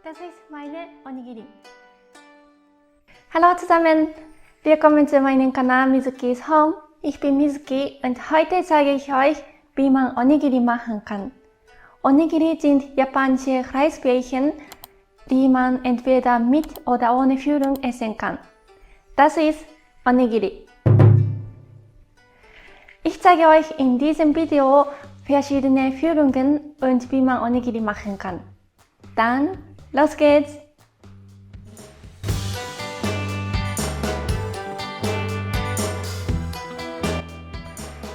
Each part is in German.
Das ist meine Onigiri. Hallo zusammen, willkommen zu meinem Kanal Mizuki's Home. Ich bin Mizuki und heute zeige ich euch, wie man Onigiri machen kann. Onigiri sind japanische Reisbällchen, die man entweder mit oder ohne Füllung essen kann. Das ist Onigiri. Ich zeige euch in diesem Video verschiedene Füllungen und wie man Onigiri machen kann. Dann los geht's!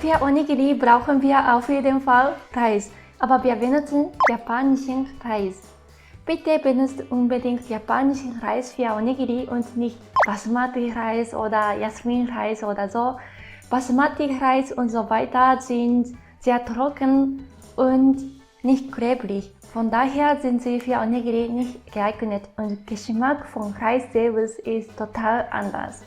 Für Onigiri brauchen wir auf jeden Fall Reis, aber wir benutzen japanischen Reis. Bitte benutzt unbedingt japanischen Reis für Onigiri und nicht Basmati-Reis oder Jasmin-Reis oder so. Basmati-Reis und so weiter sind sehr trocken und nicht klebrig. Von daher sind sie für Onigiri nicht geeignet und der Geschmack von Reis selbst ist total anders.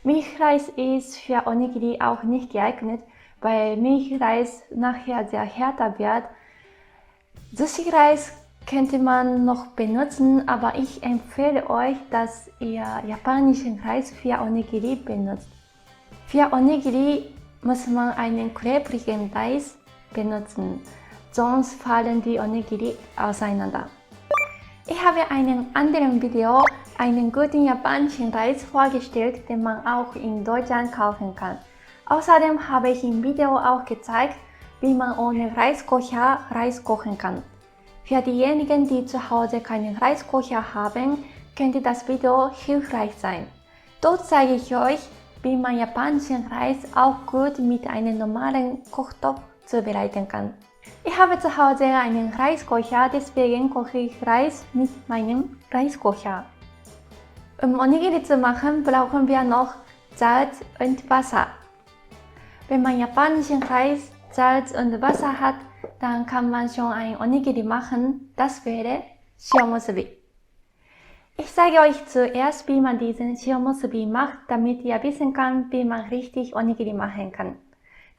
Milchreis ist für Onigiri auch nicht geeignet, weil Milchreis nachher sehr härter wird. Sushi-Reis könnte man noch benutzen, aber ich empfehle euch, dass ihr japanischen Reis für Onigiri benutzt. Für Onigiri muss man einen klebrigen Reis benutzen, sonst fallen die Onigiri auseinander. Ich habe in einem anderen Video einen guten japanischen Reis vorgestellt, den man auch in Deutschland kaufen kann. Außerdem habe ich im Video auch gezeigt, wie man ohne Reiskocher Reis kochen kann. Für diejenigen, die zu Hause keinen Reiskocher haben, könnte das Video hilfreich sein. Dort zeige ich euch, wie man japanischen Reis auch gut mit einem normalen Kochtopf zubereiten kann. Ich habe zu Hause einen Reiskocher, deswegen koche ich Reis mit meinem Reiskocher. Um Onigiri zu machen, brauchen wir noch Salz und Wasser. Wenn man japanischen Reis, Salz und Wasser hat, dann kann man schon ein Onigiri machen. Das wäre Shiomusubi. Ich zeige euch zuerst, wie man diesen Shiomusubi macht, damit ihr wissen könnt, wie man richtig Onigiri machen kann.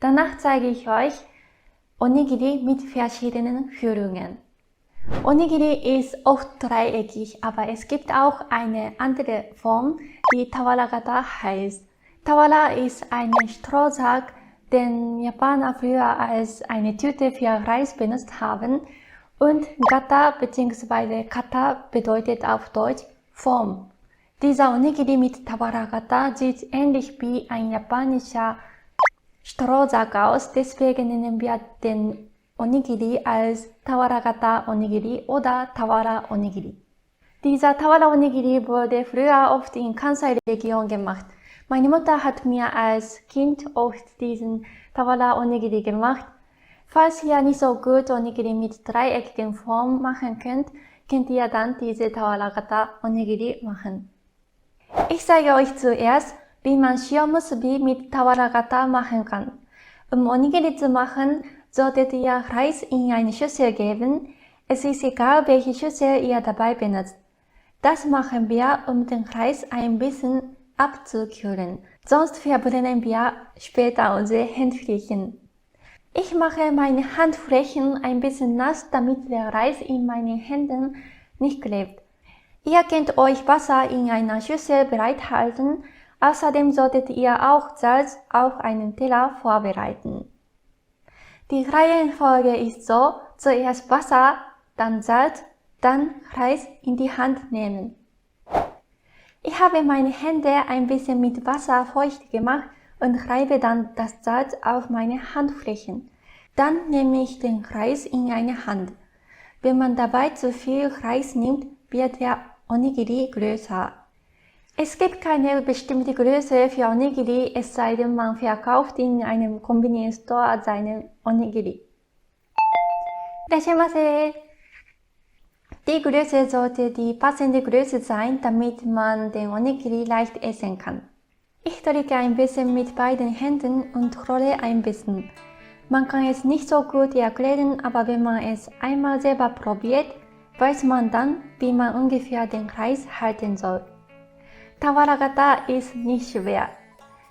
Danach zeige ich euch Onigiri mit verschiedenen Füllungen. Onigiri ist oft dreieckig, aber es gibt auch eine andere Form, die Tawaragata heißt. Tawara ist ein Strohsack, den Japaner früher als eine Tüte für Reis benutzt haben, und Gata bzw. Kata bedeutet auf Deutsch Form. Dieser Onigiri mit Tawaragata sieht ähnlich wie ein japanischer Strohsack aus, deswegen nennen wir den Onigiri als Tawaragata Onigiri oder Tawara Onigiri. Dieser Tawara Onigiri wurde früher oft in Kansai-Region gemacht. Meine Mutter hat mir als Kind oft diesen Tawara Onigiri gemacht. Falls ihr nicht so gut Onigiri mit dreieckigen Form machen könnt, könnt ihr dann diese Tawaragata Onigiri machen. Ich zeige euch zuerst, wie man Shiomusubi mit Tawaragata machen kann. Um Onigiri zu machen, solltet ihr Reis in eine Schüssel geben. Es ist egal, welche Schüssel ihr dabei benutzt. Das machen wir, um den Reis ein bisschen abzukühlen. Sonst verbrennen wir später unsere Handflächen. Ich mache meine Handflächen ein bisschen nass, damit der Reis in meinen Händen nicht klebt. Ihr könnt euch Wasser in einer Schüssel bereithalten. Außerdem solltet ihr auch Salz auf einem Teller vorbereiten. Die Reihenfolge ist so: zuerst Wasser, dann Salz, dann Reis in die Hand nehmen. Ich habe meine Hände ein bisschen mit Wasser feucht gemacht und reibe dann das Salz auf meine Handflächen. Dann nehme ich den Reis in eine Hand. Wenn man dabei zu viel Reis nimmt, wird der Onigiri größer. Es gibt keine bestimmte Größe für Onigiri, es sei denn, man verkauft in einem Convenience Store seinen Onigiri. Irashaimase! Die Größe sollte die passende Größe sein, damit man den Onigiri leicht essen kann. Ich drücke ein bisschen mit beiden Händen und rolle ein bisschen. Man kann es nicht so gut erklären, aber wenn man es einmal selber probiert, weiß man dann, wie man ungefähr den Reis halten soll. Tawaragata ist nicht schwer.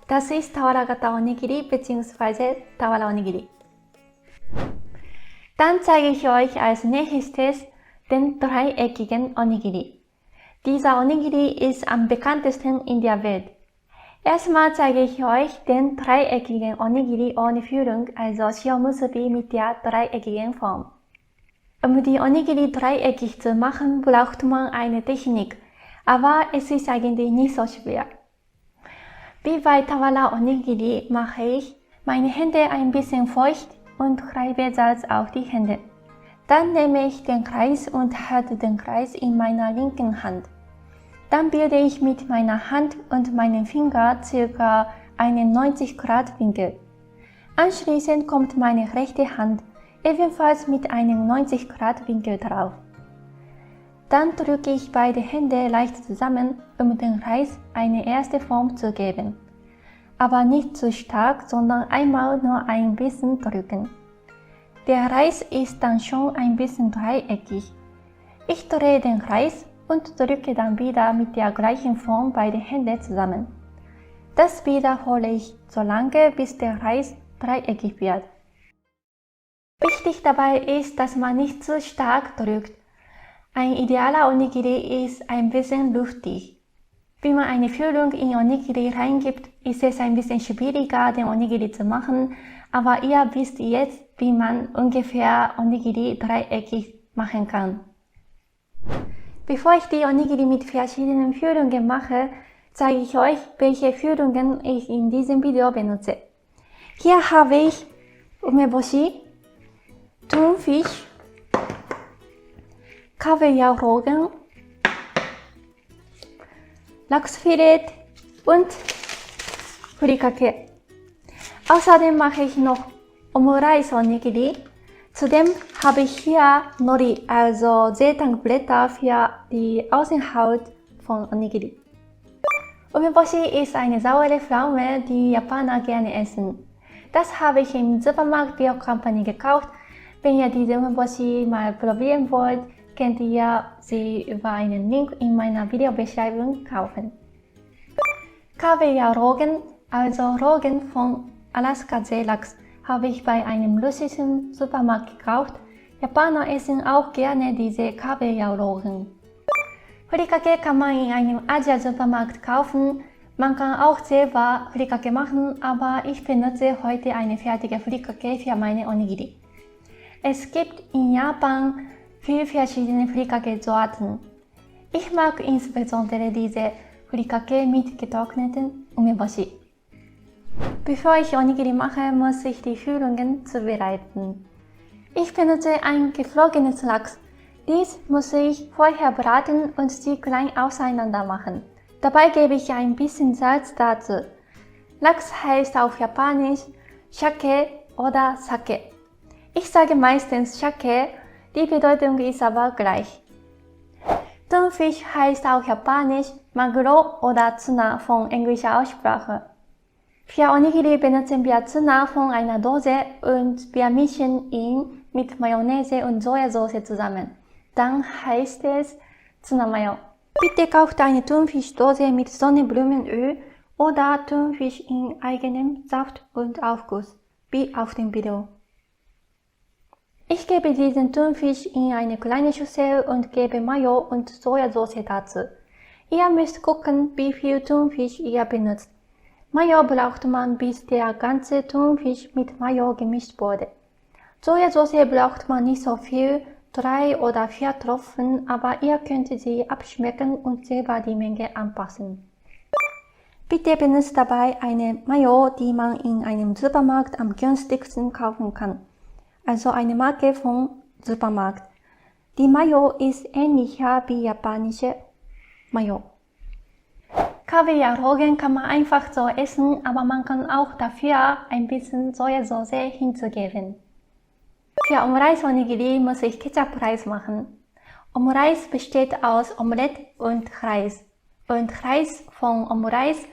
Das ist Tawaragata Onigiri bzw. Tawara Onigiri. Dann zeige ich euch als nächstes den dreieckigen Onigiri. Dieser Onigiri ist am bekanntesten in der Welt. Erstmal zeige ich euch den dreieckigen Onigiri ohne Füllung, also Shio-Musubi mit der dreieckigen Form. Um die Onigiri dreieckig zu machen, braucht man eine Technik, aber es ist eigentlich nicht so schwer. Wie bei Tawara Onigiri mache ich meine Hände ein bisschen feucht und reibe Salz auf die Hände. Dann nehme ich den Kreis und halte den Kreis in meiner linken Hand. Dann bilde ich mit meiner Hand und meinem Finger ca. einen 90-Grad-Winkel. Anschließend kommt meine rechte Hand ebenfalls mit einem 90-Grad-Winkel drauf. Dann drücke ich beide Hände leicht zusammen, um dem Kreis eine erste Form zu geben. Aber nicht zu stark, sondern einmal nur ein bisschen drücken. Der Kreis ist dann schon ein bisschen dreieckig. Ich drehe den Kreis und drücke dann wieder mit der gleichen Form beide Hände zusammen. Das wiederhole ich so lange, bis der Kreis dreieckig wird. Wichtig dabei ist, dass man nicht zu stark drückt. Ein idealer Onigiri ist ein bisschen luftig. Wenn man eine Füllung in Onigiri reingibt, ist es ein bisschen schwieriger, den Onigiri zu machen, aber ihr wisst jetzt, wie man ungefähr Onigiri dreieckig machen kann. Bevor ich die Onigiri mit verschiedenen Füllungen mache, zeige ich euch, welche Füllungen ich in diesem Video benutze. Hier habe ich Umeboshi, Thunfisch, Kabeljaurogen, Lachsfilet und Furikake. Außerdem mache ich noch Omurice Onigiri. Zudem habe ich hier Nori, also Seetankblätter für die Außenhaut von Onigiri. Umeboshi ist eine saure Pflaume, die Japaner gerne essen. Das habe ich im Supermarkt Bio Company gekauft. Wenn ihr diese Umeboshi mal probieren wollt, könnt ihr sie über einen Link in meiner Videobeschreibung kaufen. Kabeljaurogen, also Rogen von Alaska-Seelachs, habe ich bei einem russischen Supermarkt gekauft. Japaner essen auch gerne diese Kabeljaurogen. Furikake kann man in einem Asia-Supermarkt kaufen. Man kann auch selber Furikake machen, aber ich benutze heute eine fertige Furikake für meine Onigiri. Es gibt in Japan viele verschiedene Furikake-Sorten. Ich mag insbesondere diese Furikake mit getrockneten Umeboshi. Bevor ich Onigiri mache, muss ich die Füllungen zubereiten. Ich benutze ein geflogenes Lachs. Dies muss ich vorher braten und sie klein auseinander machen. Dabei gebe ich ein bisschen Salz dazu. Lachs heißt auf Japanisch Shake oder Sake. Ich sage meistens Shake, die Bedeutung ist aber gleich. Thunfisch heißt auf Japanisch Maguro oder Tuna von englischer Aussprache. Für Onigiri benutzen wir Tuna von einer Dose und wir mischen ihn mit Mayonnaise und Sojasauce zusammen. Dann heißt es Tuna Mayo. Bitte kauft eine Thunfischdose mit Sonnenblumenöl oder Thunfisch in eigenem Saft und Aufguss, wie auf dem Video. Ich gebe diesen Thunfisch in eine kleine Schüssel und gebe Mayo und Sojasauce dazu. Ihr müsst gucken, wie viel Thunfisch ihr benutzt. Mayo braucht man, bis der ganze Thunfisch mit Mayo gemischt wurde. Sojasauce braucht man nicht so viel, 3 oder 4 Tropfen, aber ihr könnt sie abschmecken und selber die Menge anpassen. Bitte benutzt dabei eine Mayo, die man in einem Supermarkt am günstigsten kaufen kann. Also eine Marke vom Supermarkt. Die Mayo ist ähnlicher wie japanische Mayo. Kabeljaurogen kann man einfach so essen, aber man kann auch dafür ein bisschen Sojasauce hinzugeben. Für Omurice Onigiri muss ich Ketchup-Reis machen. Omurice besteht aus Omelette und Reis. Und Reis von Omurice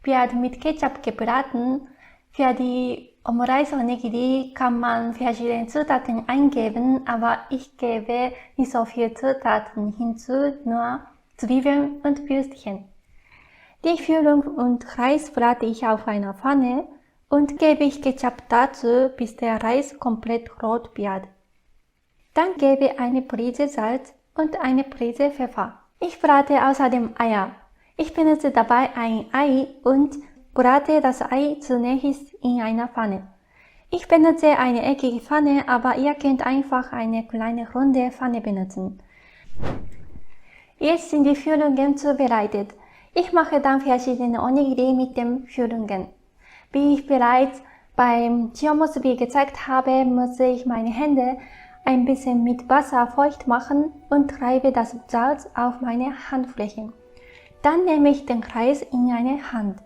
wird mit Ketchup gebraten. Für die Omurice Onigiri kann man verschiedene Zutaten eingeben, aber ich gebe nicht so viele Zutaten hinzu, nur Zwiebeln und Würstchen. Die Füllung und Reis brate ich auf einer Pfanne und gebe ich Ketchup dazu, bis der Reis komplett rot wird. Dann gebe eine Prise Salz und eine Prise Pfeffer. Ich brate außerdem Eier. Ich benutze dabei ein Ei und brate das Ei zunächst in einer Pfanne. Ich benutze eine eckige Pfanne, aber ihr könnt einfach eine kleine runde Pfanne benutzen. Jetzt sind die Füllungen zubereitet. Ich mache dann verschiedene Onigiri mit den Füllungen. Wie ich bereits beim Shio-musubi gezeigt habe, muss ich meine Hände ein bisschen mit Wasser feucht machen und reibe das Salz auf meine Handfläche. Dann nehme ich den Reis in eine Hand.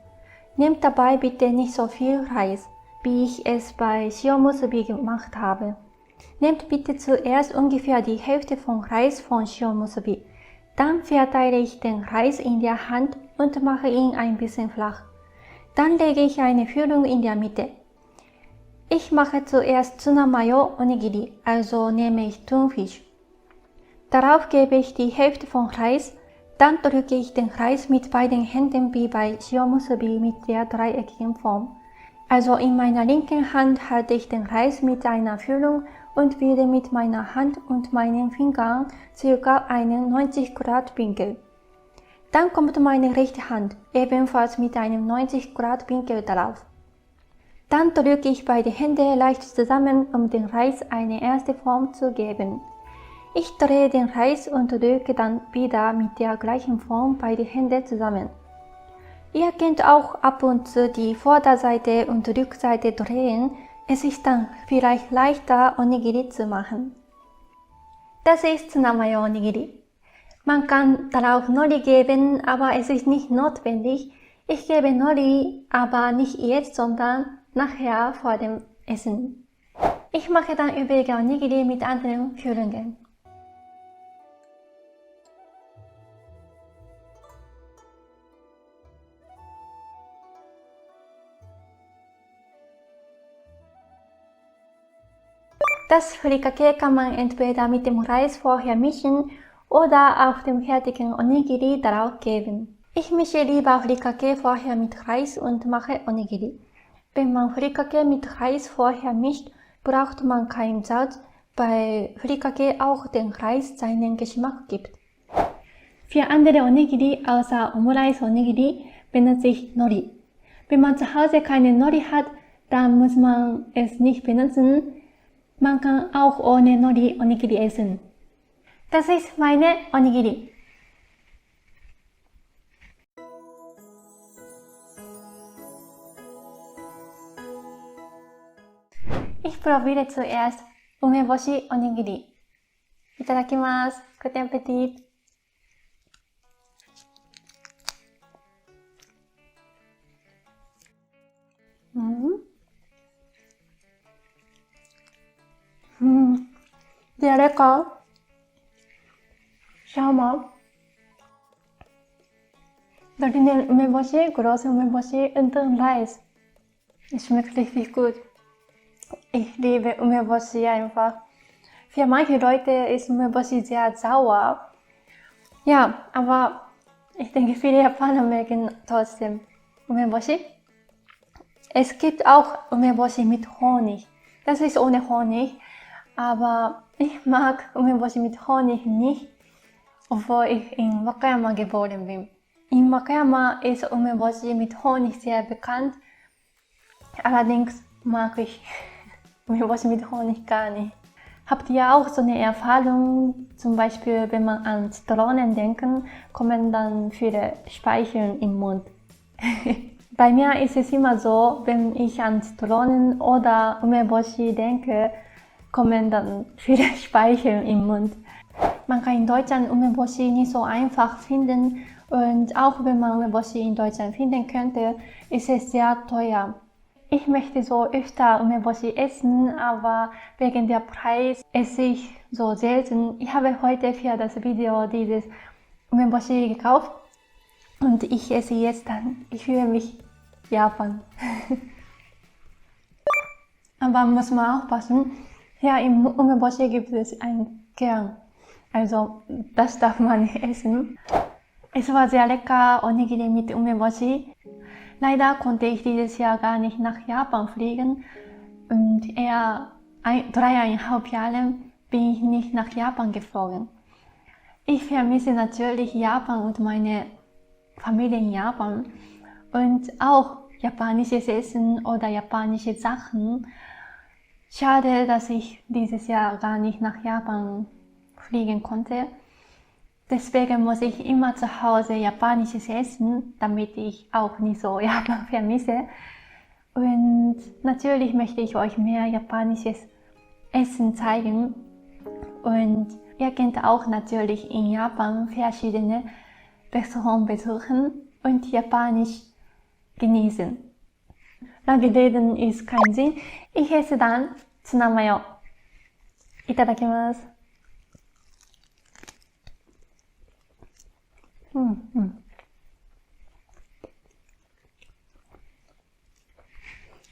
Nehmt dabei bitte nicht so viel Reis, wie ich es bei Shio-musubi gemacht habe. Nehmt bitte zuerst ungefähr die Hälfte vom Reis von Shio-musubi. Dann verteile ich den Reis in der Hand und mache ihn ein bisschen flach. Dann lege ich eine Füllung in der Mitte. Ich mache zuerst Tuna-Mayo Onigiri, also nehme ich Thunfisch. Darauf gebe ich die Hälfte vom Reis, dann drücke ich den Reis mit beiden Händen wie bei Shio-musubi mit der dreieckigen Form. Also in meiner linken Hand halte ich den Reis mit einer Füllung und bilde mit meiner Hand und meinen Fingern ca. einen 90 Grad Winkel. Dann kommt meine rechte Hand, ebenfalls mit einem 90 Grad Winkel darauf. Dann drücke ich beide Hände leicht zusammen, um dem Reis eine erste Form zu geben. Ich drehe den Reis und drücke dann wieder mit der gleichen Form beide Hände zusammen. Ihr könnt auch ab und zu die Vorderseite und Rückseite drehen, es ist dann vielleicht leichter, Onigiri zu machen. Das ist Tuna-Mayo Onigiri. Man kann darauf Nori geben, aber es ist nicht notwendig. Ich gebe Nori, aber nicht jetzt, sondern nachher vor dem Essen. Ich mache dann übrige Onigiri mit anderen Füllungen. Das Furikake kann man entweder mit dem Reis vorher mischen oder auf dem fertigen Onigiri darauf geben. Ich mische lieber Furikake vorher mit Reis und mache Onigiri. Wenn man Furikake mit Reis vorher mischt, braucht man kein Salz, weil Furikake auch dem Reis seinen Geschmack gibt. Für andere Onigiri außer Omurice Onigiri benutze ich Nori. Wenn man zu Hause keine Nori hat, dann muss man es nicht benutzen. Man kann auch ohne Nori Onigiri essen. Das ist meine Onigiri. Ich probiere zuerst Umeboshi Onigiri. Itadakimasu. Guten Appetit. Sehr lecker. Schau mal. Drinnen Umeboshi, große Umeboshi und dann Reis. Es schmeckt richtig gut. Ich liebe Umeboshi einfach. Für manche Leute ist Umeboshi sehr sauer. Ja, aber ich denke, viele Japaner mögen trotzdem Umeboshi. Es gibt auch Umeboshi mit Honig. Das ist ohne Honig, aber ich mag Umeboshi mit Honig nicht, obwohl ich in Wakayama geboren bin. In Wakayama ist Umeboshi mit Honig sehr bekannt. Allerdings mag ich Umeboshi mit Honig gar nicht. Habt ihr auch so eine Erfahrung, zum Beispiel wenn man an Zitronen denkt, kommen dann viele Speicheln im Mund? Bei mir ist es immer so, wenn ich an Zitronen oder Umeboshi denke, kommen dann viele Speicheln im Mund. Man kann in Deutschland Umeboshi nicht so einfach finden und auch wenn man Umeboshi in Deutschland finden könnte, ist es sehr teuer. Ich möchte so öfter Umeboshi essen, aber wegen der Preis esse ich so selten. Ich habe heute für das Video dieses Umeboshi gekauft und ich esse jetzt dann. Ich fühle mich Japan. Aber muss man aufpassen. Ja, im Umeboshi gibt es einen Kern. Also das darf man nicht essen. Es war sehr lecker, Onigiri mit Umeboshi. Leider konnte ich dieses Jahr gar nicht nach Japan fliegen und eher 3,5 Jahre bin ich nicht nach Japan geflogen. Ich vermisse natürlich Japan und meine Familie in Japan und auch japanisches Essen oder japanische Sachen. Schade, dass ich dieses Jahr gar nicht nach Japan fliegen konnte. Deswegen muss ich immer zu Hause japanisches essen, damit ich auch nicht so Japan vermisse. Und natürlich möchte ich euch mehr japanisches Essen zeigen. Und ihr könnt auch natürlich in Japan verschiedene Restaurants besuchen und Japanisch genießen. Lange reden ist kein Sinn. Ich esse dann Tsunamayo. Itadakimasu.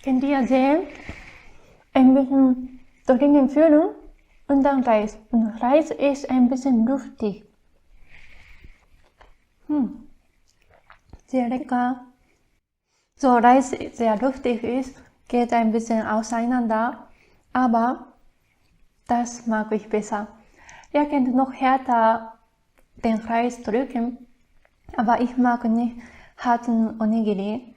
Könnt ihr sehen? Ein bisschen drinnen fühlen und dann Reis. Und Reis ist ein bisschen luftig. Sehr lecker. So, Reis sehr luftig ist, geht ein bisschen auseinander, aber das mag ich besser. Ihr könnt noch härter den Reis drücken, aber ich mag nicht harten Onigiri.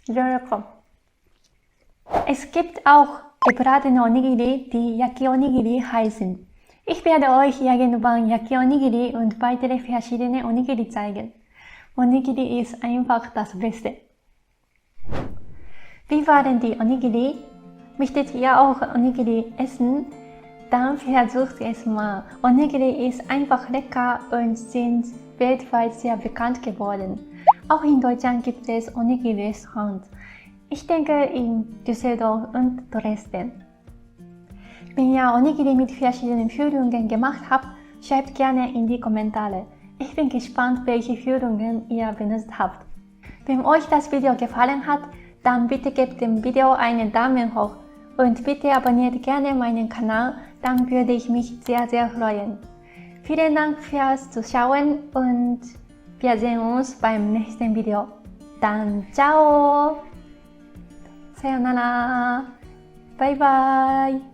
Sehr lecker. Es gibt auch gebratene Onigiri, die Yaki-Onigiri heißen. Ich werde euch irgendwann Yaki-Onigiri und weitere verschiedene Onigiri zeigen. Onigiri ist einfach das Beste. Wie waren die Onigiri? Möchtet ihr auch Onigiri essen? Dann versucht es mal. Onigiri ist einfach lecker und sind weltweit sehr bekannt geworden. Auch in Deutschland gibt es Onigiri-Restaurants. Ich denke in Düsseldorf und Dresden. Wenn ihr Onigiri mit verschiedenen Füllungen gemacht habt, schreibt gerne in die Kommentare. Ich bin gespannt, welche Füllungen ihr benutzt habt. Wenn euch das Video gefallen hat, dann bitte gebt dem Video einen Daumen hoch und bitte abonniert gerne meinen Kanal, dann würde ich mich sehr, sehr freuen. Vielen Dank fürs Zuschauen und wir sehen uns beim nächsten Video. Dann ciao! Sayonara! Bye bye!